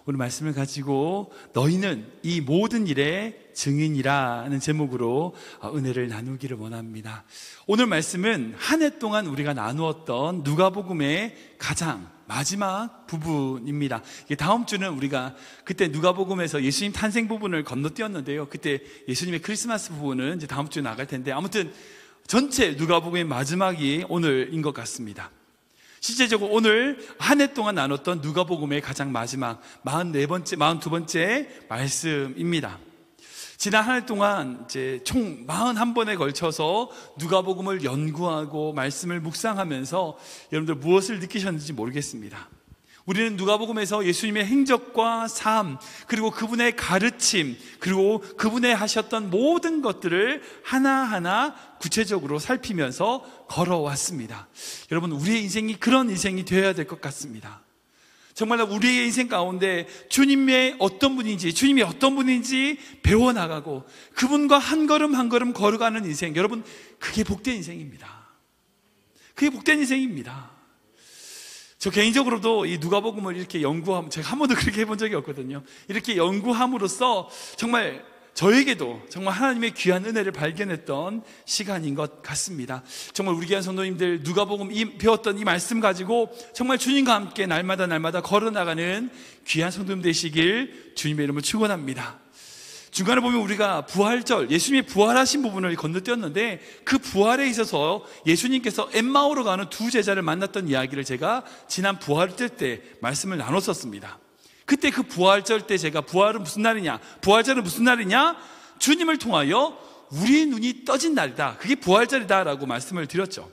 오늘 말씀을 가지고 너희는 이 모든 일의 증인이라는 제목으로 은혜를 나누기를 원합니다. 오늘 말씀은 한 해 동안 우리가 나누었던 누가복음의 가장 마지막 부분입니다. 다음 주는 우리가 그때 누가복음에서 예수님 탄생 부분을 건너뛰었는데요. 그때 예수님의 크리스마스 부분은 이제 다음 주에 나갈 텐데, 아무튼 전체 누가복음의 마지막이 오늘인 것 같습니다. 실제적으로 오늘 한 해 동안 나눴던 누가복음의 가장 마지막 42번째 말씀입니다. 지난 한 해 동안 이제 총 41번에 걸쳐서 누가복음을 연구하고 말씀을 묵상하면서 여러분들 무엇을 느끼셨는지 모르겠습니다. 우리는 누가복음에서 예수님의 행적과 삶, 그리고 그분의 가르침, 그리고 그분의 하셨던 모든 것들을 하나하나 구체적으로 살피면서 걸어왔습니다. 여러분, 우리의 인생이 그런 인생이 되어야 될 것 같습니다. 정말 우리의 인생 가운데 주님의 어떤 분인지, 주님이 어떤 분인지 배워나가고 그분과 한 걸음 한 걸음 걸어가는 인생, 여러분, 그게 복된 인생입니다. 그게 복된 인생입니다. 저 개인적으로도 이 누가복음을 이렇게 연구하면, 제가 한 번도 그렇게 해본 적이 없거든요. 이렇게 연구함으로써 정말 저에게도 정말 하나님의 귀한 은혜를 발견했던 시간인 것 같습니다. 정말 우리 귀한 성도님들, 누가복음 배웠던 이 말씀 가지고 정말 주님과 함께 날마다 걸어나가는 귀한 성도님 되시길 주님의 이름으로 축원합니다. 중간에 보면 우리가 부활절, 예수님의 부활하신 부분을 건너뛰었는데, 그 부활에 있어서 예수님께서 엠마오로 가는 두 제자를 만났던 이야기를 제가 지난 부활절 때 말씀을 나눴었습니다. 그때 그 부활절 때 제가 부활은 무슨 날이냐, 부활절은 무슨 날이냐, 주님을 통하여 우리의 눈이 떠진 날이다, 그게 부활절이다 라고 말씀을 드렸죠.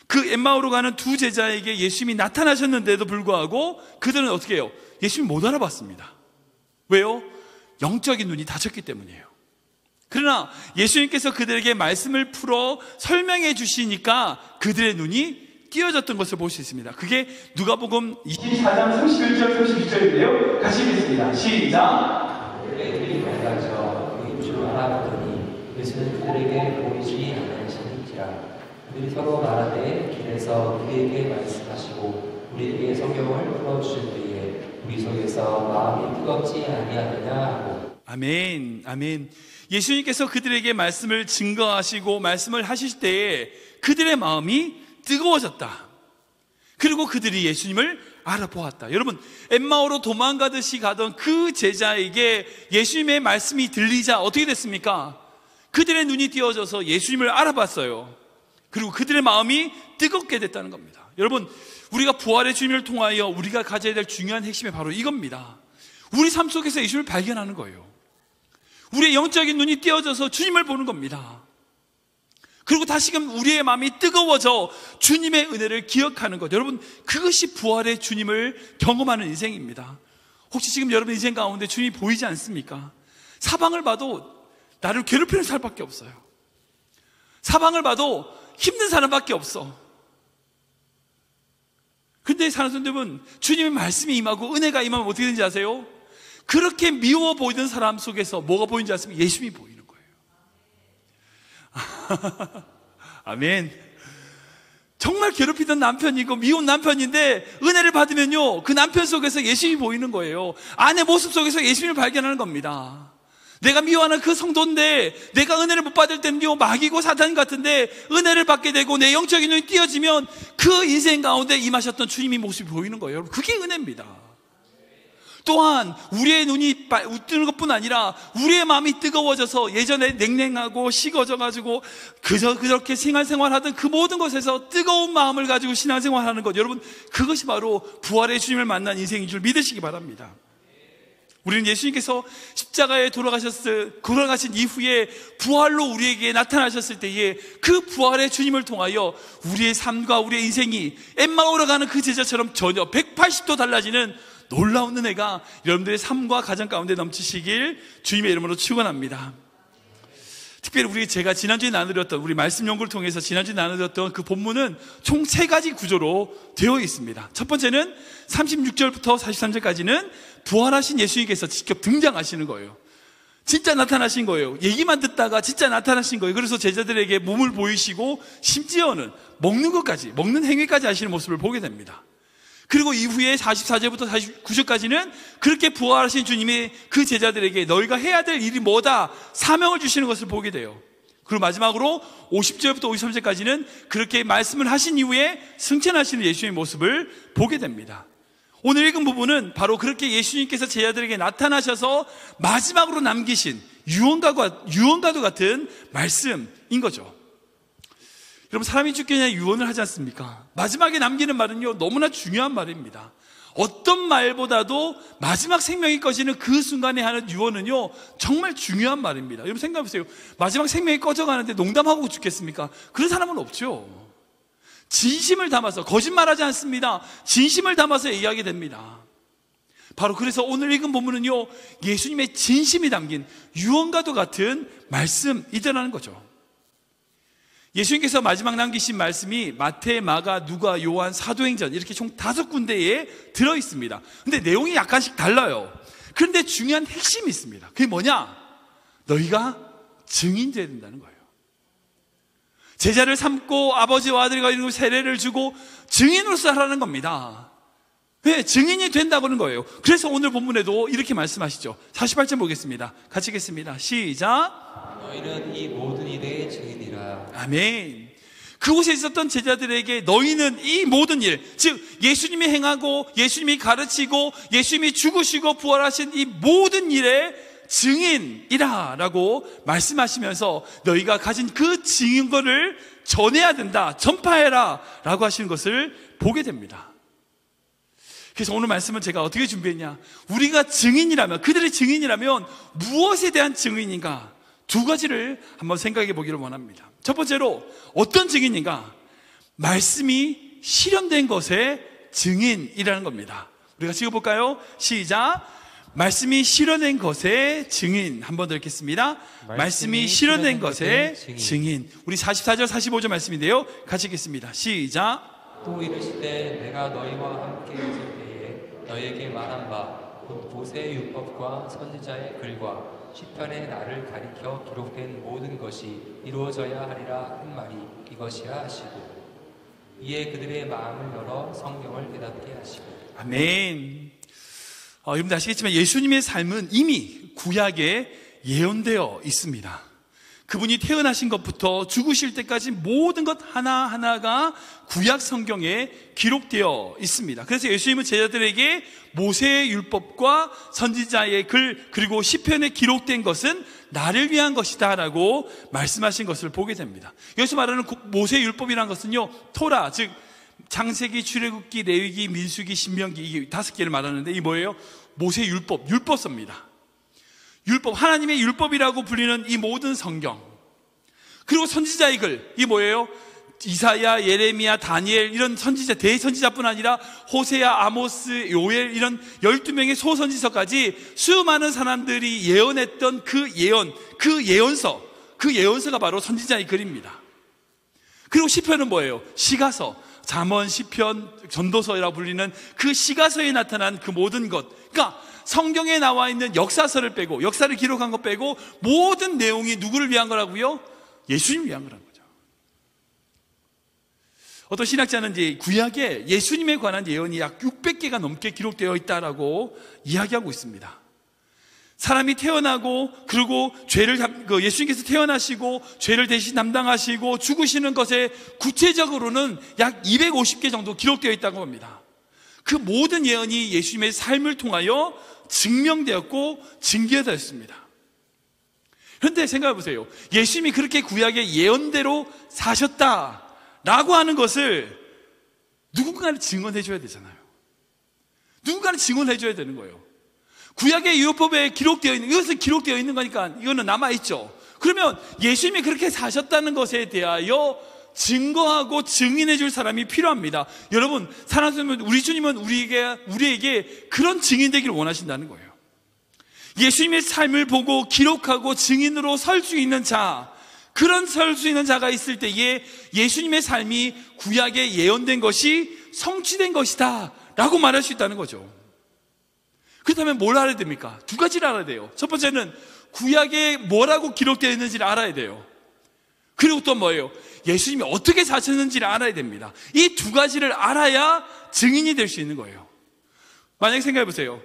그 엠마오로 가는 두 제자에게 예수님이 나타나셨는데도 불구하고 그들은 어떻게 해요? 예수님 못 알아봤습니다. 왜요? 영적인 눈이 닫혔기 때문이에요. 그러나 예수님께서 그들에게 말씀을 풀어 설명해 주시니까 그들의 눈이 띄어졌던 것을 볼 수 있습니다. 그게 누가복음 24장 31절 32절인데요. 같이 읽겠습니다. 시작. 그들이 밝아져 보인 줄 알아보더니 예수는 그들에게 보이지 않으시니라. 그들이 서로 말하되 길에서 우리에게 말씀하시고 우리에게 성경을 풀어주실 때에 우리 속에서 마음이 뜨겁지 아니하느냐 하고. 아멘, 아멘. 예수님께서 그들에게 말씀을 증거하시고 말씀을 하실 때에 그들의 마음이 뜨거워졌다. 그리고 그들이 예수님을 알아보았다. 여러분, 엠마오로 도망가듯이 가던 그 제자에게 예수님의 말씀이 들리자 어떻게 됐습니까? 그들의 눈이 띄어져서 예수님을 알아봤어요. 그리고 그들의 마음이 뜨겁게 됐다는 겁니다. 여러분, 우리가 부활의 주님을 통하여 우리가 가져야 될 중요한 핵심이 바로 이겁니다. 우리 삶 속에서 예수님을 발견하는 거예요. 우리의 영적인 눈이 띄어져서 주님을 보는 겁니다. 그리고 다시금 우리의 마음이 뜨거워져 주님의 은혜를 기억하는 것, 여러분, 그것이 부활의 주님을 경험하는 인생입니다. 혹시 지금 여러분 인생 가운데 주님이 보이지 않습니까? 사방을 봐도 나를 괴롭히는 사람밖에 없어요. 사방을 봐도 힘든 사람밖에 없어. 근데 사랑하는 주님의 말씀이 임하고 은혜가 임하면 어떻게 되는지 아세요? 그렇게 미워 보이던 사람 속에서 뭐가 보이는지 아십니까? 예수님이 보이는 거예요. 아멘. 정말 괴롭히던 남편이고 미운 남편인데 은혜를 받으면요, 그 남편 속에서 예수님이 보이는 거예요. 아내 모습 속에서 예수님을 발견하는 겁니다. 내가 미워하는 그 성도인데 내가 은혜를 못 받을 때는요, 마귀고 사탄 같은데 은혜를 받게 되고 내 영적인 눈이 띄어지면 그 인생 가운데 임하셨던 주님의 모습이 보이는 거예요. 여러분, 그게 은혜입니다. 또한 우리의 눈이 뜨는 것뿐 아니라 우리의 마음이 뜨거워져서 예전에 냉랭하고 식어져가지고 그렇게 생활하던 그 모든 것에서 뜨거운 마음을 가지고 신앙생활하는 것, 여러분, 그것이 바로 부활의 주님을 만난 인생인 줄 믿으시기 바랍니다. 우리는 예수님께서 십자가에 돌아가신 이후에 부활로 우리에게 나타나셨을 때에 그 부활의 주님을 통하여 우리의 삶과 우리의 인생이 엠마오로 가는 그 제자처럼 전혀 180도 달라지는 놀라운 은혜가 여러분들의 삶과 가정 가운데 넘치시길 주님의 이름으로 축원합니다. 특별히 제가 지난주에 나누었던 우리 말씀 연구를 통해서 지난주에 나누었던 그 본문은 총 3가지 구조로 되어 있습니다. 첫 번째는 36절부터 43절까지는 부활하신 예수님께서 직접 등장하시는 거예요. 진짜 나타나신 거예요. 얘기만 듣다가 진짜 나타나신 거예요. 그래서 제자들에게 몸을 보이시고 심지어는 먹는 행위까지 하시는 모습을 보게 됩니다. 그리고 이후에 44절부터 49절까지는 그렇게 부활하신 주님이 그 제자들에게 너희가 해야 될 일이 뭐다 사명을 주시는 것을 보게 돼요. 그리고 마지막으로 50절부터 53절까지는 그렇게 말씀을 하신 이후에 승천하시는 예수님의 모습을 보게 됩니다. 오늘 읽은 부분은 바로 그렇게 예수님께서 제자들에게 나타나셔서 마지막으로 남기신 유언과도 같은 말씀인 거죠. 여러분, 사람이 죽기 전에 유언을 하지 않습니까? 마지막에 남기는 말은요, 너무나 중요한 말입니다. 어떤 말보다도 마지막 생명이 꺼지는 그 순간에 하는 유언은요, 정말 중요한 말입니다. 여러분 생각해보세요. 마지막 생명이 꺼져가는데 농담하고 죽겠습니까? 그런 사람은 없죠. 진심을 담아서, 거짓말하지 않습니다. 진심을 담아서 이야기하게 됩니다. 바로 그래서 오늘 읽은 본문은요, 예수님의 진심이 담긴 유언과도 같은 말씀이더라는 거죠. 예수님께서 마지막 남기신 말씀이 마태, 마가, 누가, 요한, 사도행전 이렇게 총 5군데에 들어있습니다. 근데 내용이 약간씩 달라요. 그런데 중요한 핵심이 있습니다. 그게 뭐냐? 너희가 증인되어야 된다는 거예요. 제자를 삼고 아버지와 아들과 이런 세례를 주고 증인으로서 하라는 겁니다. 네, 증인이 된다고 하는 거예요. 그래서 오늘 본문에도 이렇게 말씀하시죠. 48절 보겠습니다. 같이 읽겠습니다. 시작. 너희는 이 모든 일의 증인이라. 아멘. 그곳에 있었던 제자들에게 너희는 이 모든 일, 즉 예수님이 행하고 예수님이 가르치고 예수님이 죽으시고 부활하신 이 모든 일의 증인이라 라고 말씀하시면서 너희가 가진 그 증거를 전해야 된다, 전파해라 라고 하시는 것을 보게 됩니다. 그래서 오늘 말씀은 제가 어떻게 준비했냐, 우리가 증인이라면, 그들의 증인이라면 무엇에 대한 증인인가, 두 가지를 한번 생각해 보기를 원합니다. 첫 번째로 어떤 증인인가? 말씀이 실현된 것의 증인이라는 겁니다. 우리가 찍어볼까요? 시작. 말씀이 실현된 것의 증인. 한 번 더 읽겠습니다. 말씀이 실현된 것의 증인. 우리 44절 45절 말씀인데요, 같이 읽겠습니다. 시작. 또 이르시되 내가 너희와 함께 있을 때에 너희에게 말한 바 곧 모세의 율법과 선지자의 글과 시편의 나를 가리켜 기록된 모든 것이 이루어져야 하리라 한 말이 이것이라 하시고 이에 그들의 마음을 열어 성경을 깨닫게 하시고. 아멘. 여러분들 아시겠지만 예수님의 삶은 이미 구약에 예언되어 있습니다. 그분이 태어나신 것부터 죽으실 때까지 모든 것 하나하나가 구약 성경에 기록되어 있습니다. 그래서 예수님은 제자들에게 모세의 율법과 선지자의 글, 그리고 시편에 기록된 것은 나를 위한 것이다 라고 말씀하신 것을 보게 됩니다. 여기서 말하는 모세의 율법이라는 것은요, 토라, 즉 창세기, 출애굽기, 레위기, 민수기, 신명기, 이 5개를 말하는데 이 뭐예요? 모세의 율법서입니다. 율법, 하나님의 율법이라고 불리는 이 모든 성경, 그리고 선지자의 글, 이 뭐예요? 이사야, 예레미야, 다니엘 이런 선지자, 대선지자뿐 아니라 호세야, 아모스, 요엘 이런 12명의 소선지서까지 수많은 사람들이 예언했던 그 예언서가 바로 선지자의 글입니다. 그리고 시편은 뭐예요? 시가서, 잠언, 시편, 전도서라고 불리는 그 시가서에 나타난 그 모든 것, 그러니까 성경에 나와 있는 역사서를 빼고, 역사를 기록한 것 빼고 모든 내용이 누구를 위한 거라고요? 예수님을 위한 거라는 거죠. 어떤 신학자는 이제 구약에 예수님에 관한 예언이 약 600개가 넘게 기록되어 있다라고 이야기하고 있습니다. 사람이 태어나고, 그리고 예수님께서 태어나시고 죄를 대신 담당하시고 죽으시는 것에 구체적으로는 약 250개 정도 기록되어 있다고 합니다. 그 모든 예언이 예수님의 삶을 통하여 증명되었고 증거되었습니다. 그런데 생각해 보세요. 예수님이 그렇게 구약의 예언대로 사셨다라고 하는 것을 누군가는 증언해 줘야 되잖아요. 누군가는 증언해 줘야 되는 거예요. 구약의 율법에 기록되어 있는, 이것은 기록되어 있는 거니까 이거는 남아있죠. 그러면 예수님이 그렇게 사셨다는 것에 대하여 증거하고 증인해 줄 사람이 필요합니다. 여러분, 사랑하는 우리 주님은 우리에게 그런 증인 되기를 원하신다는 거예요. 예수님의 삶을 보고 기록하고 증인으로 설 수 있는 자, 그런 설 수 있는 자가 있을 때에 예수님의 삶이 구약에 예언된 것이 성취된 것이다 라고 말할 수 있다는 거죠. 그렇다면 뭘 알아야 됩니까? 두 가지를 알아야 돼요. 첫 번째는 구약에 뭐라고 기록되어 있는지를 알아야 돼요. 그리고 또 뭐예요? 예수님이 어떻게 사셨는지를 알아야 됩니다. 이 두 가지를 알아야 증인이 될 수 있는 거예요. 만약에 생각해 보세요.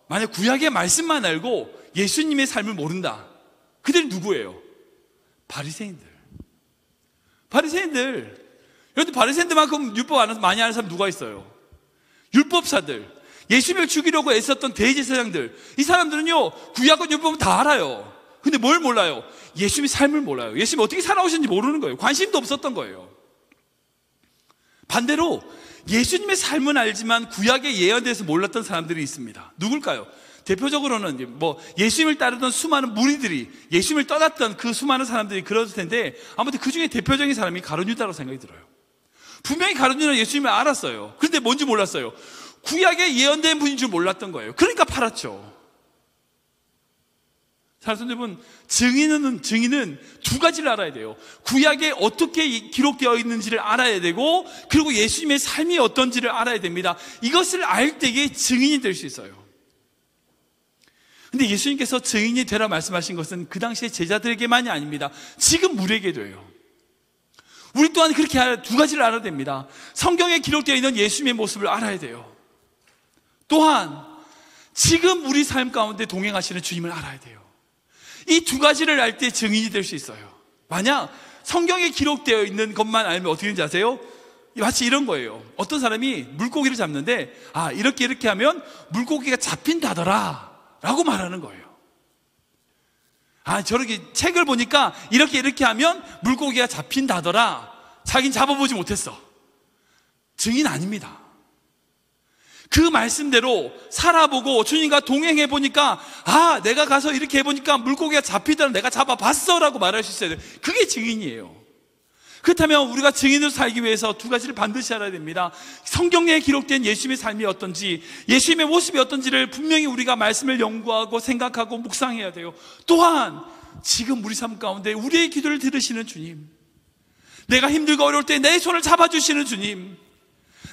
만약 구약의 말씀만 알고 예수님의 삶을 모른다. 그들이 누구예요? 바리새인들. 그런데 바리새인들만큼 율법 많이 아는 사람 누가 있어요? 율법사들. 예수님을 죽이려고 애썼던 대제사장들. 이 사람들은요, 구약과 율법은 다 알아요. 근데 뭘 몰라요? 예수님의 삶을 몰라요. 예수님이 어떻게 살아오셨는지 모르는 거예요. 관심도 없었던 거예요. 반대로 예수님의 삶은 알지만 구약의 예언에 대해서 몰랐던 사람들이 있습니다. 누굴까요? 대표적으로는 예수님을 따르던 수많은 무리들이, 예수님을 떠났던 그 수많은 사람들이 그랬을 텐데, 아무튼 그 중에 대표적인 사람이 가룟 유다라고 생각이 들어요. 분명히 가룟 유다는 예수님을 알았어요. 그런데 뭔지 몰랐어요. 구약에 예언된 분인 줄 몰랐던 거예요. 그러니까 팔았죠. 사랑하는 여러분, 증인은 두 가지를 알아야 돼요. 구약에 어떻게 기록되어 있는지를 알아야 되고, 그리고 예수님의 삶이 어떤지를 알아야 됩니다. 이것을 알 때에 증인이 될 수 있어요. 근데 예수님께서 증인이 되라 말씀하신 것은 그 당시에 제자들에게만이 아닙니다. 지금 우리에게도 해요. 우리 또한 그렇게 두 가지를 알아야 됩니다. 성경에 기록되어 있는 예수님의 모습을 알아야 돼요. 또한 지금 우리 삶 가운데 동행하시는 주님을 알아야 돼요. 이 두 가지를 알 때 증인이 될 수 있어요. 만약 성경에 기록되어 있는 것만 알면 어떻게 되는지 아세요? 마치 이런 거예요. 어떤 사람이 물고기를 잡는데, 이렇게 하면 물고기가 잡힌다더라 라고 말하는 거예요. 저렇게 책을 보니까 이렇게 하면 물고기가 잡힌다더라. 자긴 잡아보지 못했어. 증인 아닙니다. 그 말씀대로 살아보고 주님과 동행해 보니까, 내가 가서 이렇게 해보니까 물고기가 잡히더라, 내가 잡아봤어 라고 말할 수 있어야 돼요. 그게 증인이에요. 그렇다면 우리가 증인으로 살기 위해서 두 가지를 반드시 알아야 됩니다. 성경에 기록된 예수님의 삶이 어떤지, 예수님의 모습이 어떤지를 분명히 우리가 말씀을 연구하고 생각하고 묵상해야 돼요. 또한 지금 우리 삶 가운데 우리의 기도를 들으시는 주님, 내가 힘들고 어려울 때 내 손을 잡아주시는 주님,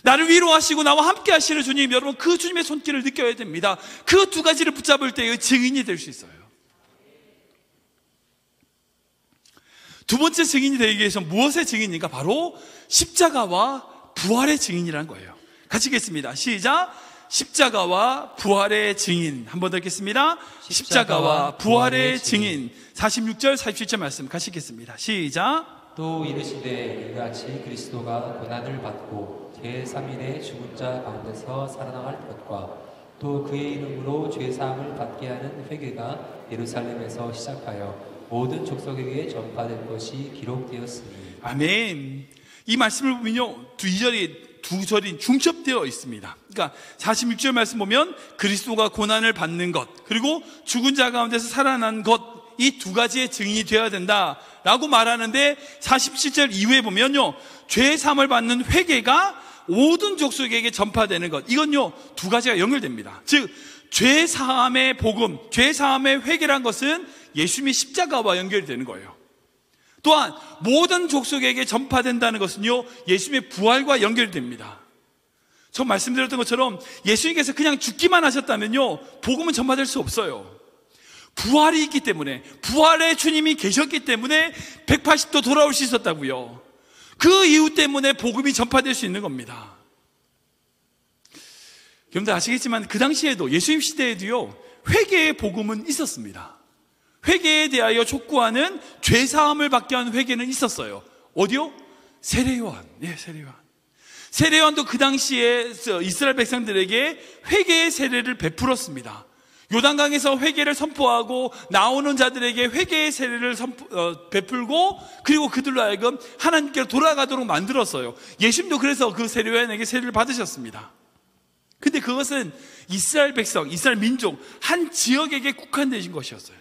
나를 위로하시고 나와 함께 하시는 주님, 여러분 그 주님의 손길을 느껴야 됩니다. 그 두 가지를 붙잡을 때의 증인이 될 수 있어요. 두 번째 증인이 되기 위해서 무엇의 증인인가? 바로 십자가와 부활의 증인이라는 거예요. 같이 읽겠습니다. 시작. 십자가와 부활의 증인. 한 번 더 읽겠습니다. 십자가와 부활의 증인. 46절 47절 말씀 같이 읽겠습니다. 시작. 또 이르시되 이같이 그리스도가 고난을 받고 제3일에 죽은 자 가운데서 살아나갈 것과 또 그의 이름으로 죄사함을 받게 하는 회개가 예루살렘에서 시작하여 모든 족속에게 전파될 것이 기록되었으니. 아멘. 이 말씀을 보면요, 두 절이 중첩되어 있습니다. 그러니까 46절 말씀 보면 그리스도가 고난을 받는 것, 그리고 죽은 자 가운데서 살아난 것, 이 두 가지의 증인이 되어야 된다라고 말하는데, 47절 이후에 보면요, 죄 사함을 받는 회개가 모든 족속에게 전파되는 것, 이건요 두 가지가 연결됩니다. 즉 죄 사함의 복음, 죄 사함의 회개란 것은 예수님의 십자가와 연결이 되는 거예요. 또한 모든 족속에게 전파된다는 것은요, 예수님의 부활과 연결됩니다. 저 말씀드렸던 것처럼 예수님께서 그냥 죽기만 하셨다면요, 복음은 전파될 수 없어요. 부활이 있기 때문에, 부활의 주님이 계셨기 때문에 180도 돌아올 수 있었다고요. 그 이유 때문에 복음이 전파될 수 있는 겁니다. 여러분들 아시겠지만 그 당시에도, 예수님 시대에도요, 회개의 복음은 있었습니다. 회개에 대하여 촉구하는 죄사함을 받게 하는 회개는 있었어요. 어디요? 세례요한. 세례요한도 그 당시에 이스라엘 백성들에게 회개의 세례를 베풀었습니다. 요단강에서 회개를 선포하고 나오는 자들에게 회개의 세례를 베풀고, 그리고 그들로 하여금 하나님께로 돌아가도록 만들었어요. 예수님도 그래서 그 세례요한에게 세례를 받으셨습니다. 근데 그것은 이스라엘 백성, 이스라엘 민족 한 지역에게 국한되신 것이었어요.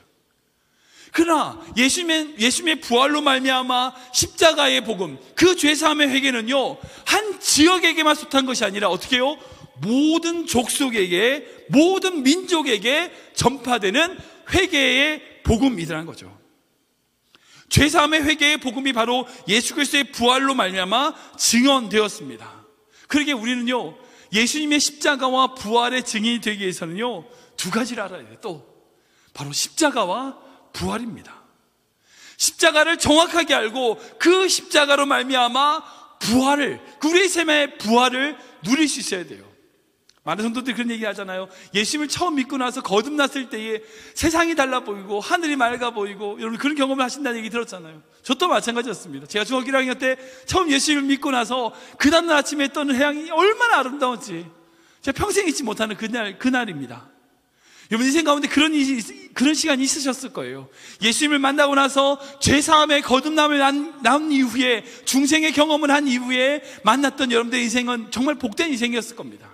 그러나 예수님의 부활로 말미암아 십자가의 복음, 그 죄사함의 회개는요, 한 지역에게만 속한 것이 아니라 어떻게 해요? 모든 족속에게, 모든 민족에게 전파되는 회개의 복음이라는 거죠. 죄사함의 회개의 복음이 바로 예수 그리스도의 부활로 말미암아 증언되었습니다. 그러기에 우리는요, 예수님의 십자가와 부활의 증인이 되기 위해서는요, 두 가지를 알아야 돼요. 또 바로 십자가와 부활입니다. 십자가를 정확하게 알고 그 십자가로 말미암아 부활을, 우리의 삶의 부활을 누릴 수 있어야 돼요. 많은 성도들이 그런 얘기 하잖아요. 예수님을 처음 믿고 나서 거듭났을 때에 세상이 달라 보이고 하늘이 맑아 보이고, 여러분 그런 경험을 하신다는 얘기 들었잖아요. 저도 마찬가지였습니다. 제가 중학교 1학년 때 처음 예수님을 믿고 나서 그 다음날 아침에 떠는 태양이 얼마나 아름다운지 제가 평생 잊지 못하는 그날입니다. 여러분 인생 가운데 그런 시간이 있으셨을 거예요. 예수님을 만나고 나서 죄사함의 거듭남을 난 이후에, 중생의 경험을 한 이후에 만났던 여러분들의 인생은 정말 복된 인생이었을 겁니다.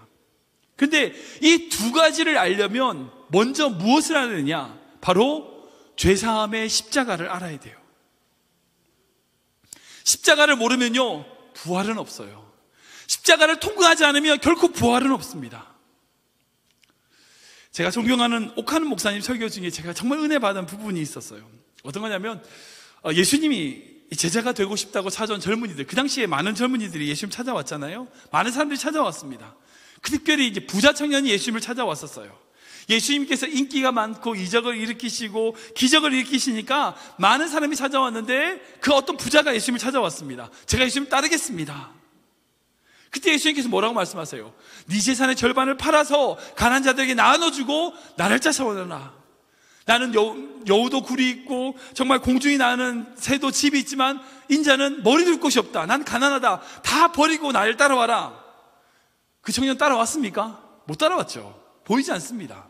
근데 이 두 가지를 알려면 먼저 무엇을 알아야 되냐? 바로 죄사함의 십자가를 알아야 돼요. 십자가를 모르면요, 부활은 없어요. 십자가를 통과하지 않으면 결코 부활은 없습니다. 제가 존경하는 옥하는 목사님 설교 중에 제가 정말 은혜 받은 부분이 있었어요. 어떤 거냐면, 예수님이 제자가 되고 싶다고 찾아온 젊은이들, 그 당시에 많은 젊은이들이 예수님 찾아왔잖아요. 많은 사람들이 찾아왔습니다. 특별히 이제 부자 청년이 예수님을 찾아왔었어요. 예수님께서 인기가 많고 이적을 일으키시고 기적을 일으키시니까 많은 사람이 찾아왔는데, 그 어떤 부자가 예수님을 찾아왔습니다. 제가 예수님을 따르겠습니다. 그때 예수님께서 뭐라고 말씀하세요? 네 재산의 절반을 팔아서 가난한 자들에게 나눠주고 나를 쫓아오너라. 나는 여우도 굴이 있고 정말 공중이 나는 새도 집이 있지만 인자는 머리 둘 곳이 없다. 난 가난하다. 다 버리고 나를 따라와라. 그 청년 따라왔습니까? 못 따라왔죠. 보이지 않습니다.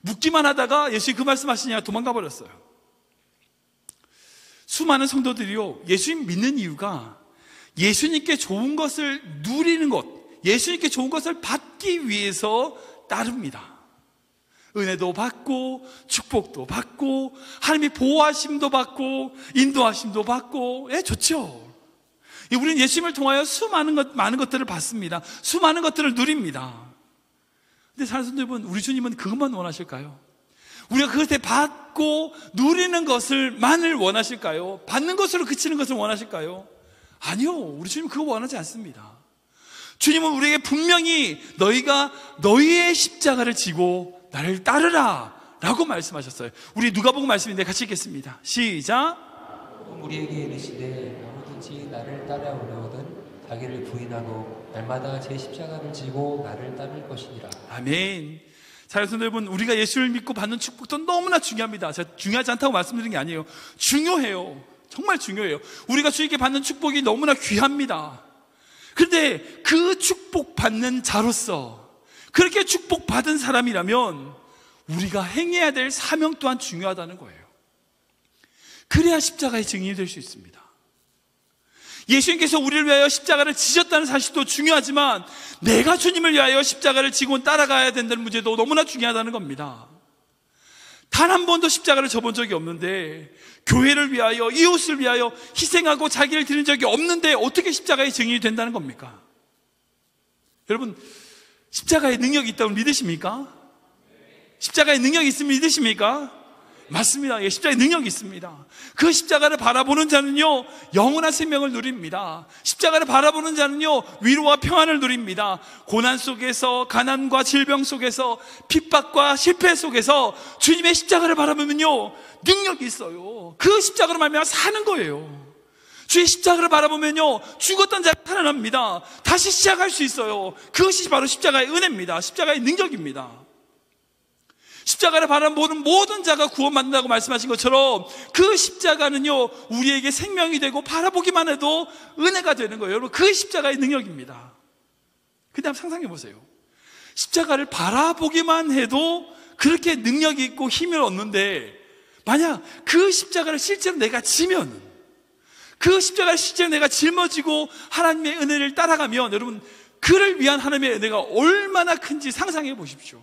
묻기만 하다가 예수님이 그 말씀하시냐 도망가 버렸어요. 수많은 성도들이요, 예수님 믿는 이유가 예수님께 좋은 것을 누리는 것, 예수님께 좋은 것을 받기 위해서 따릅니다. 은혜도 받고 축복도 받고 하나님의 보호하심도 받고 인도하심도 받고, 좋죠. 우리는 예수님을 통하여 많은 것들을 받습니다. 수많은 것들을 누립니다. 근데 사랑하는 성도 여러분, 우리 주님은 그것만 원하실까요? 우리가 그것에 받고 누리는 것을만을 원하실까요? 받는 것으로 그치는 것을 원하실까요? 아니요, 우리 주님은 그거 원하지 않습니다. 주님은 우리에게 분명히 너희가 너희의 십자가를 지고 나를 따르라 라고 말씀하셨어요. 우리 누가복음 말씀인데 같이 읽겠습니다. 시작. 우리에게 이르시되 아무든지 나를 따라오려거든 자기를 부인하고 날마다 제 십자가를 지고 나를 따를 것이니라. 아멘. 사랑하는 성도 여러분, 우리가 예수를 믿고 받는 축복도 너무나 중요합니다. 제가 중요하지 않다고 말씀드린 게 아니에요. 중요해요. 정말 중요해요. 우리가 주님께 받는 축복이 너무나 귀합니다. 그런데 그 축복받는 자로서, 그렇게 축복받은 사람이라면 우리가 행해야 될 사명 또한 중요하다는 거예요. 그래야 십자가의 증인이 될 수 있습니다. 예수님께서 우리를 위하여 십자가를 지셨다는 사실도 중요하지만 내가 주님을 위하여 십자가를 지고 따라가야 된다는 문제도 너무나 중요하다는 겁니다. 단 한 번도 십자가를 져본 적이 없는데, 교회를 위하여, 이웃을 위하여 희생하고 자기를 드린 적이 없는데 어떻게 십자가의 증인이 된다는 겁니까? 여러분, 십자가의 능력이 있다고 믿으십니까? 십자가의 능력이 있으면 믿으십니까? 맞습니다. 예, 십자가의 능력이 있습니다. 그 십자가를 바라보는 자는요, 영원한 생명을 누립니다. 십자가를 바라보는 자는요, 위로와 평안을 누립니다. 고난 속에서, 가난과 질병 속에서, 핍박과 실패 속에서 주님의 십자가를 바라보면요, 능력이 있어요. 그 십자가로 말미암아 사는 거예요. 주의 십자가를 바라보면요, 죽었던 자가 살아납니다. 다시 시작할 수 있어요. 그것이 바로 십자가의 은혜입니다. 십자가의 능력입니다. 십자가를 바라보는 모든 자가 구원받는다고 말씀하신 것처럼 그 십자가는요, 우리에게 생명이 되고 바라보기만 해도 은혜가 되는 거예요. 여러분, 그 십자가의 능력입니다. 근데 한번 상상해 보세요. 십자가를 바라보기만 해도 그렇게 능력이 있고 힘을 얻는데, 만약 그 십자가를 실제로 내가 지면, 그 십자가를 실제로 내가 짊어지고 하나님의 은혜를 따라가면, 여러분, 그를 위한 하나님의 은혜가 얼마나 큰지 상상해 보십시오.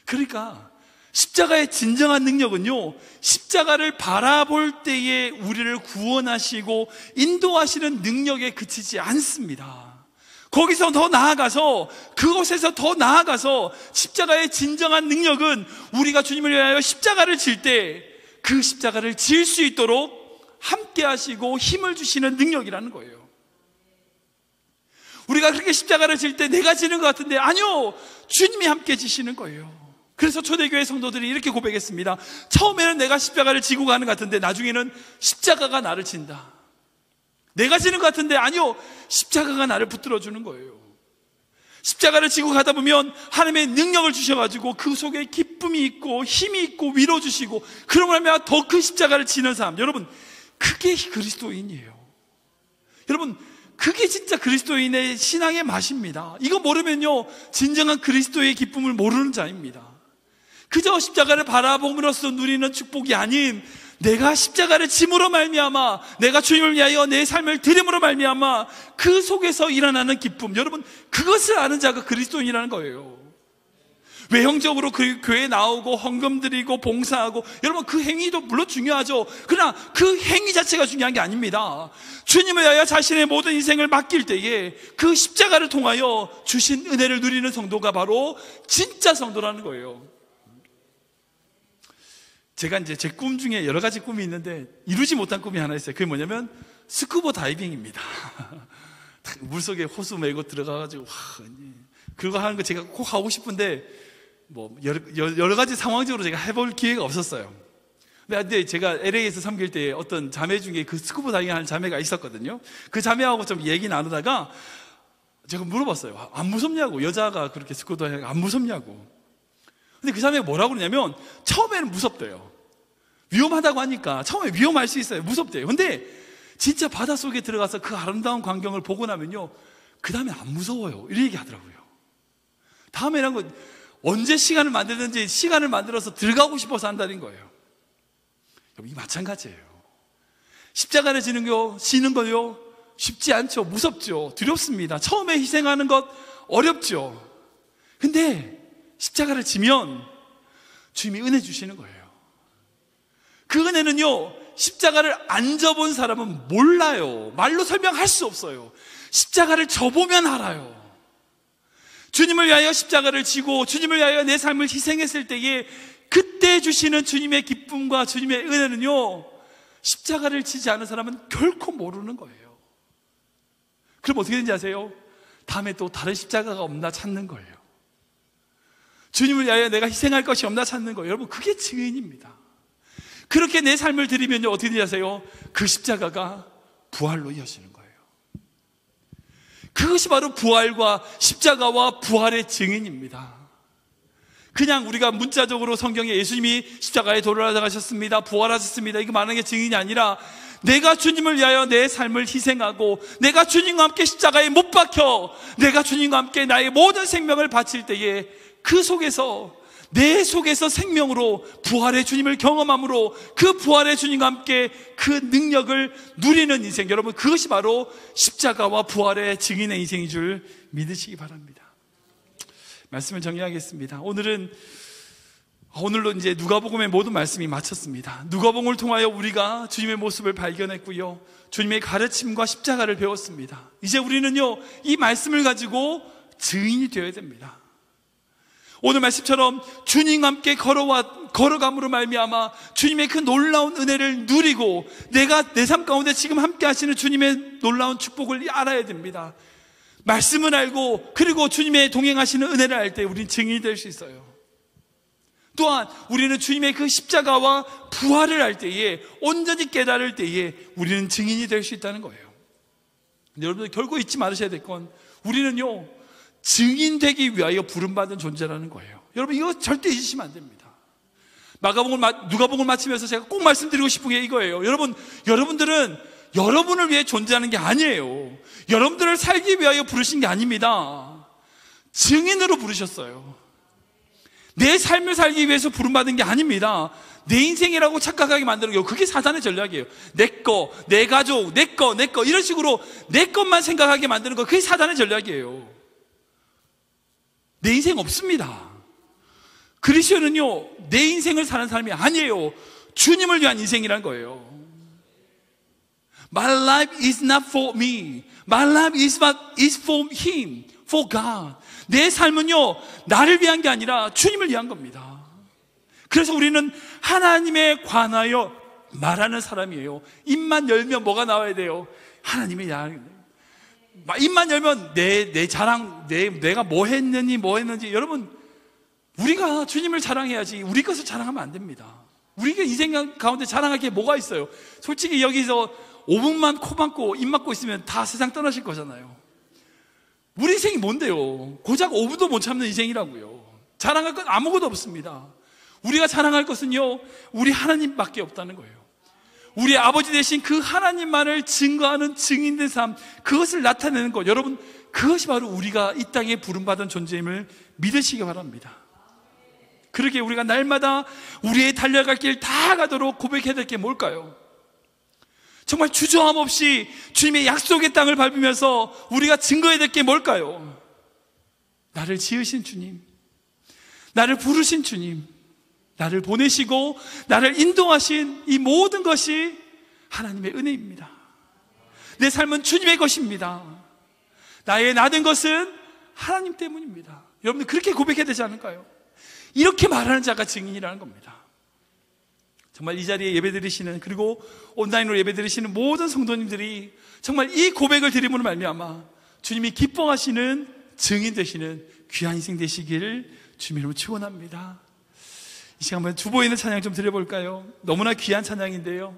그러니까 십자가의 진정한 능력은요, 십자가를 바라볼 때에 우리를 구원하시고 인도하시는 능력에 그치지 않습니다. 거기서 더 나아가서, 그곳에서 더 나아가서 십자가의 진정한 능력은 우리가 주님을 위하여 십자가를 질 때 그 십자가를 질 수 있도록 함께 하시고 힘을 주시는 능력이라는 거예요. 우리가 그렇게 십자가를 질 때 내가 지는 것 같은데, 아니요, 주님이 함께 지시는 거예요. 그래서 초대교회 성도들이 이렇게 고백했습니다. 처음에는 내가 십자가를 지고 가는 것 같은데 나중에는 십자가가 나를 진다. 내가 지는 것 같은데 아니요, 십자가가 나를 붙들어 주는 거예요. 십자가를 지고 가다 보면 하나님의 능력을 주셔가지고 그 속에 기쁨이 있고 힘이 있고 위로 주시고, 그러고 나면 더 큰 십자가를 지는 사람, 여러분 그게 그리스도인이에요. 여러분 그게 진짜 그리스도인의 신앙의 맛입니다. 이거 모르면요 진정한 그리스도의 기쁨을 모르는 자입니다. 그저 십자가를 바라봄으로써 누리는 축복이 아닌, 내가 십자가를 짐으로 말미암아, 내가 주님을 위하여 내 삶을 드림으로 말미암아 그 속에서 일어나는 기쁨, 여러분 그것을 아는 자가 그리스도인이라는 거예요. 외형적으로 그 교회에 나오고 헌금 드리고 봉사하고, 여러분 그 행위도 물론 중요하죠. 그러나 그 행위 자체가 중요한 게 아닙니다. 주님을 위하여 자신의 모든 인생을 맡길 때에 그 십자가를 통하여 주신 은혜를 누리는 성도가 바로 진짜 성도라는 거예요. 제가 이제 제 꿈 중에 여러 가지 꿈이 있는데 이루지 못한 꿈이 하나 있어요. 그게 뭐냐면 스쿠버 다이빙입니다. 물속에 호수 메고 들어가가지고 그거 하는 거 제가 꼭 하고 싶은데 뭐 여러 가지 상황적으로 제가 해볼 기회가 없었어요. 근데 제가 LA에서 섬길 때 어떤 자매 중에 그 스쿠버 다이빙 하는 자매가 있었거든요. 그 자매하고 좀 얘기 나누다가 제가 물어봤어요. 안 무섭냐고, 여자가 그렇게 스쿠버 다이빙 안 무섭냐고. 근데 그 자매가 뭐라고 그러냐면 처음에는 무섭대요. 위험하다고 하니까 처음에 위험할 수 있어요. 무섭대요. 근데 진짜 바닷속에 들어가서 그 아름다운 광경을 보고 나면요 그 다음에 안 무서워요. 이런 얘기 하더라고요. 다음에는 거 언제 시간을 만들든지 시간을 만들어서 들어가고 싶어서 한다는 거예요. 이게 마찬가지예요. 십자가를 지는 거요 쉽지 않죠. 무섭죠. 두렵습니다. 처음에 희생하는 것 어렵죠. 근데 십자가를 지면 주님이 은혜 주시는 거예요. 그 은혜는요 십자가를 안 져본 사람은 몰라요. 말로 설명할 수 없어요. 십자가를 져보면 알아요. 주님을 위하여 십자가를 지고 주님을 위하여 내 삶을 희생했을 때에 그때 주시는 주님의 기쁨과 주님의 은혜는요 십자가를 지지 않은 사람은 결코 모르는 거예요. 그럼 어떻게 되는지 아세요? 다음에 또 다른 십자가가 없나 찾는 거예요. 주님을 위하여 내가 희생할 것이 없나 찾는 거예요. 여러분 그게 증인입니다. 그렇게 내 삶을 드리면요 어떻게 되는지 아세요? 그 십자가가 부활로 이어지는 거예요. 그것이 바로 부활과 십자가와 부활의 증인입니다. 그냥 우리가 문자적으로 성경에 예수님이 십자가에 돌아가셨습니다, 부활하셨습니다 이거 말하는 게 증인이 아니라, 내가 주님을 위하여 내 삶을 희생하고 내가 주님과 함께 십자가에 못 박혀 내가 주님과 함께 나의 모든 생명을 바칠 때에 그 속에서 내 속에서 생명으로 부활의 주님을 경험함으로 그 부활의 주님과 함께 그 능력을 누리는 인생, 여러분 그것이 바로 십자가와 부활의 증인의 인생인 줄 믿으시기 바랍니다. 말씀을 정리하겠습니다. 오늘로 이제 누가복음의 모든 말씀이 마쳤습니다. 누가복음을 통하여 우리가 주님의 모습을 발견했고요, 주님의 가르침과 십자가를 배웠습니다. 이제 우리는요 이 말씀을 가지고 증인이 되어야 됩니다. 오늘 말씀처럼 주님과 함께 걸어감으로 말미암아 주님의 그 놀라운 은혜를 누리고 내가 내 삶 가운데 지금 함께 하시는 주님의 놀라운 축복을 알아야 됩니다. 말씀을 알고 그리고 주님의 동행하시는 은혜를 알 때 우리는 증인이 될 수 있어요. 또한 우리는 주님의 그 십자가와 부활을 알 때에, 온전히 깨달을 때에 우리는 증인이 될 수 있다는 거예요. 근데 여러분들 결국 잊지 말으셔야 될 건, 우리는요 증인되기 위하여 부름받은 존재라는 거예요. 여러분 이거 절대 잊으시면 안 됩니다. 누가복음을 마치면서 제가 꼭 말씀드리고 싶은 게 이거예요. 여러분들은 여러분을 위해 존재하는 게 아니에요. 여러분들을 살기 위하여 부르신 게 아닙니다. 증인으로 부르셨어요. 내 삶을 살기 위해서 부름받은 게 아닙니다. 내 인생이라고 착각하게 만드는 거, 그게 사단의 전략이에요. 내 거, 내 가족, 내 거 이런 식으로 내 것만 생각하게 만드는 거, 그게 사단의 전략이에요. 내 인생 없습니다. 그리스도는요 내 인생을 사는 사람이 아니에요. 주님을 위한 인생이라는 거예요. My life is not for me. My life is for Him, for God. 내 삶은요 나를 위한 게 아니라 주님을 위한 겁니다. 그래서 우리는 하나님에 관하여 말하는 사람이에요. 입만 열면 뭐가 나와야 돼요? 하나님의 양. 입만 열면 내 자랑, 내가 뭐 했는지 여러분 우리가 주님을 자랑해야지 우리 것을 자랑하면 안 됩니다. 우리가 인생 가운데 자랑할 게 뭐가 있어요? 솔직히 여기서 5분만 코 막고 입 막고 있으면 다 세상 떠나실 거잖아요. 우리 인생이 뭔데요? 고작 5분도 못 참는 인생이라고요. 자랑할 건 아무것도 없습니다. 우리가 자랑할 것은요, 우리 하나님밖에 없다는 거예요. 우리 아버지 되신 그 하나님만을 증거하는 증인된 삶, 그것을 나타내는 것, 여러분, 그것이 바로 우리가 이 땅에 부름받은 존재임을 믿으시기 바랍니다. 그렇게 우리가 날마다 우리의 달려갈 길 다 가도록 고백해야 될 게 뭘까요? 정말 주저함 없이 주님의 약속의 땅을 밟으면서 우리가 증거해야 될 게 뭘까요? 나를 지으신 주님, 나를 부르신 주님, 나를 보내시고 나를 인도하신 이 모든 것이 하나님의 은혜입니다. 내 삶은 주님의 것입니다. 나의 나된 것은 하나님 때문입니다. 여러분들 그렇게 고백해야 되지 않을까요? 이렇게 말하는 자가 증인이라는 겁니다. 정말 이 자리에 예배드리시는, 그리고 온라인으로 예배드리시는 모든 성도님들이 정말 이 고백을 드림으로 말미암아 주님이 기뻐하시는 증인 되시는 귀한 인생 되시기를 주님 이름으로 축원합니다. 이 시간 한번 주보에 있는 찬양 좀 드려볼까요? 너무나 귀한 찬양인데요,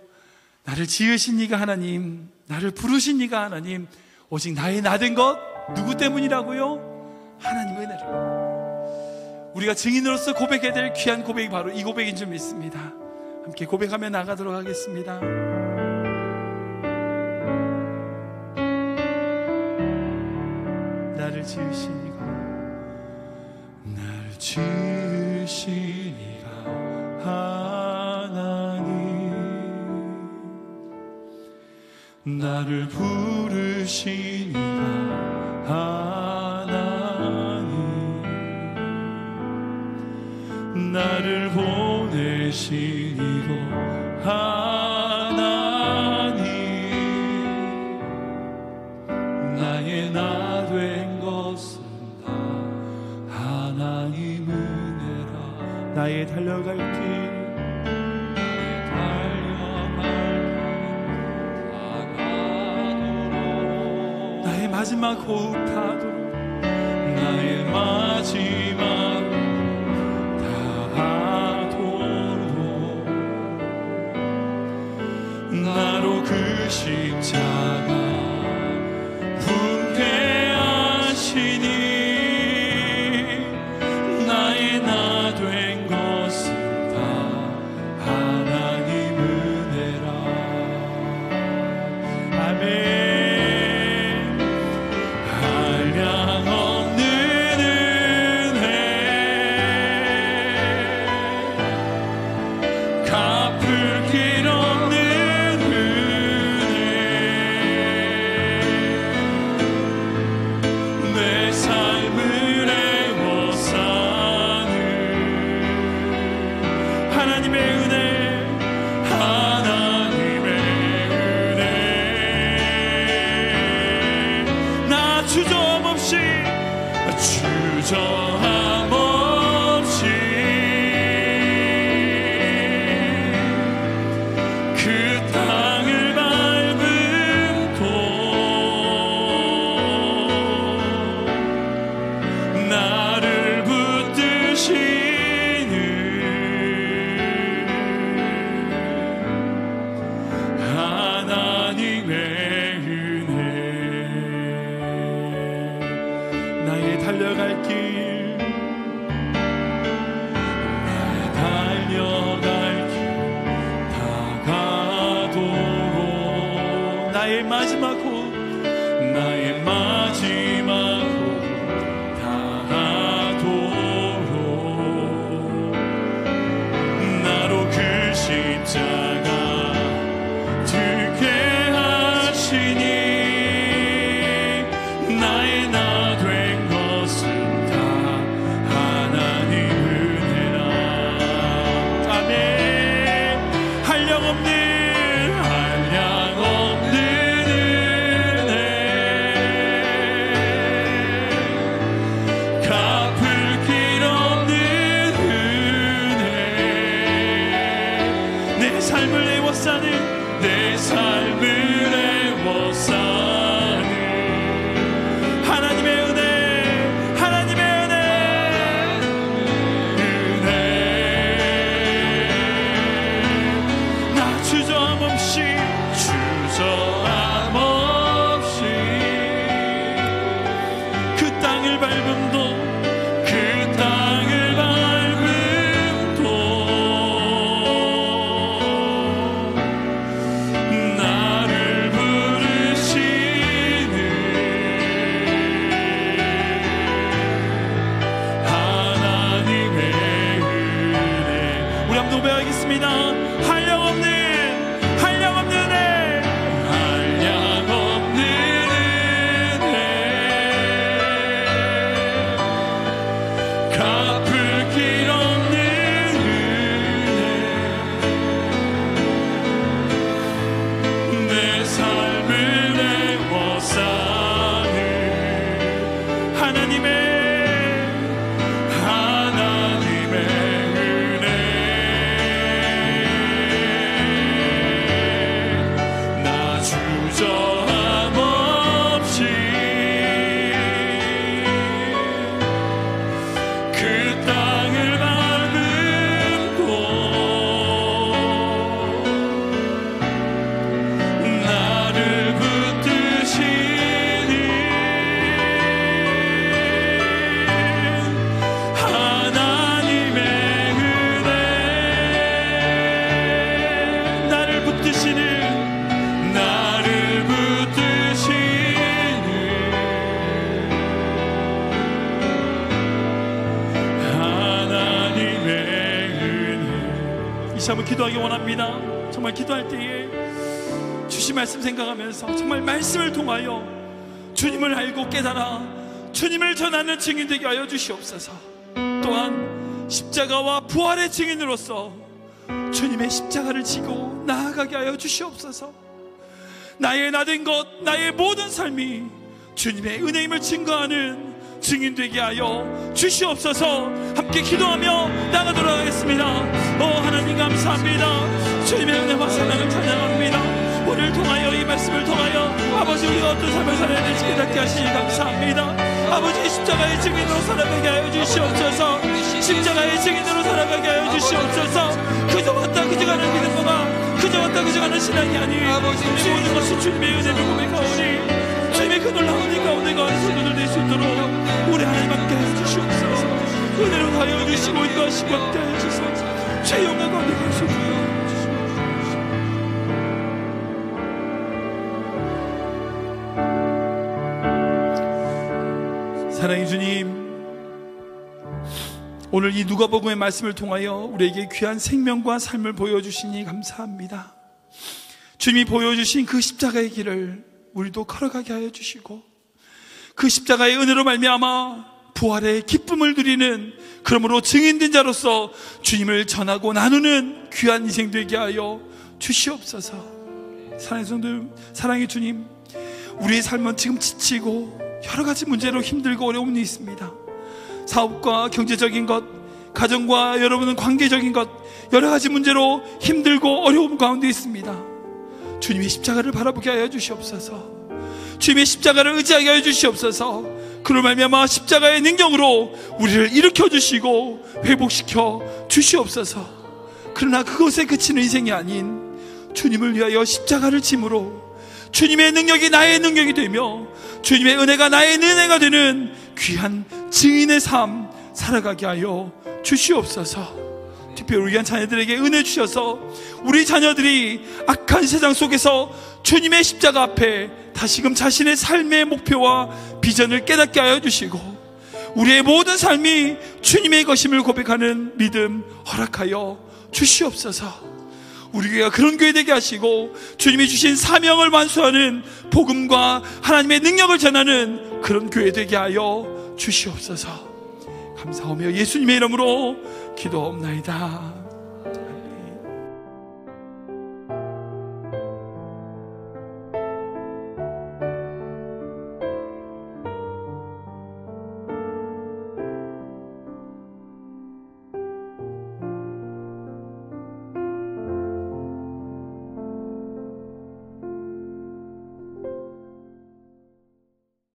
나를 지으신 이가 하나님, 나를 부르신 이가 하나님, 오직 나의 나된 것 누구 때문이라고요? 하나님의 은혜로. 우리가 증인으로서 고백해야 될 귀한 고백이 바로 이 고백인 줄 믿습니다. 함께 고백하며 나가도록 하겠습니다. 나를 지으신 이가, 나를 지으신 이가 하나님, 나를 부르신 이가 하나님, 나를 보내신 이가 하나님, 나의 나 된 것은 다 하나님 은혜라. 나의 달려갈 길, 나의 마지막 호흡 타도록, 나의 마지막 다하도록, 나로 그 십자가 품게 하시니, 나의 나 된 것은 다 하나님 은혜라. 아멘. 주저함 없이 그 땅을 밟은 곳, 나를 붙드시는 하나님의 나의 달려갈 길, 나의 달려갈 길 다가도록, 나의 마지막 호흡, 나의 마지막 호흡 다하도록, 나로 그 십자가 들게 하시니, 나의 나 된 것은 다 하나님 은혜라. 아멘. 한량없는 은혜, 갚을 길 없는 은혜, 내 삶을 애워싸는, 내 삶을 애워싸는 하나님의 은혜, 하나님의 은혜, 고백하겠습니다. 한량없는 은혜, 한량없는 은혜, 갚을 길 없는 은혜, 내 삶을 내워 사는 하나님의 은혜, 나 주저함 없이 그 땅을 밟고 나를 붙드시는 하나님의 은혜, 나를 붙드시는 하나님의 은혜. 이 시간을 기도하기 원합니다. 정말 기도할 때에 주신 말씀 생각하면서 정말 말씀을 통하여 주님을 알고 깨달아 주님을 전하는 증인 되게 하여 주시옵소서. 또한 십자가와 부활의 증인으로서 주님의 십자가를 지고 나아가게 하여 주시옵소서. 나의 나된 것, 나의 모든 삶이 주님의 은혜임을 증거하는 증인 되게 하여 주시옵소서. 함께 기도하며 나가도록 하겠습니다. 하나님 감사합니다. 주님의 은혜와 사랑을 찬양합니다. 오늘 통하여 이 말씀을 통하여 아버지 우리가 어떤 삶을 살아야 될지 깨닫게 하시니 감사합니다. 아버지 십자가의 증인으로 살아가게 하여 주시옵소서. 십자가의 증인으로 살아가게 하여 주시옵소서. 그저 왔다 그저 가는 믿음과 그저 왔다 그저 가는 신앙이 아닌 우리 모든 것이 주님의 은혜를 고백하오니 주님의 그 놀라운 은혜 가운데 거하는 성도들 될 수 있도록 우리 하나님 함께 하여 주시옵소서. 은혜로 하여 주시고 인도하시고 함께 하여 주시옵소서. 죄 영광 가운데 갈 수 있도록 사랑의 주님, 오늘 이 누가복음의 말씀을 통하여 우리에게 귀한 생명과 삶을 보여주시니 감사합니다. 주님이 보여주신 그 십자가의 길을 우리도 걸어가게 하여 주시고 그 십자가의 은혜로 말미암아 부활의 기쁨을 누리는, 그러므로 증인된 자로서 주님을 전하고 나누는 귀한 인생 되게 하여 주시옵소서. 사랑의 성도, 사랑의 주님, 우리의 삶은 지금 지치고 여러 가지 문제로 힘들고 어려움이 있습니다. 사업과 경제적인 것, 가정과 여러분은 관계적인 것, 여러 가지 문제로 힘들고 어려움 가운데 있습니다. 주님의 십자가를 바라보게 하여 주시옵소서. 주님의 십자가를 의지하게 하여 주시옵소서. 그로 말미암아 십자가의 능력으로 우리를 일으켜 주시고 회복시켜 주시옵소서. 그러나 그것에 그치는 인생이 아닌 주님을 위하여 십자가를 짐으로 주님의 능력이 나의 능력이 되며 주님의 은혜가 나의 은혜가 되는 귀한 증인의 삶 살아가게 하여 주시옵소서. 특별히 우리 귀한 자녀들에게 은혜 주셔서 우리 자녀들이 악한 세상 속에서 주님의 십자가 앞에 다시금 자신의 삶의 목표와 비전을 깨닫게 하여 주시고 우리의 모든 삶이 주님의 것임을 고백하는 믿음 허락하여 주시옵소서. 우리 교회가 그런 교회 되게 하시고 주님이 주신 사명을 완수하는 복음과 하나님의 능력을 전하는 그런 교회 되게 하여 주시옵소서. 감사하며 예수님의 이름으로 기도옵나이다.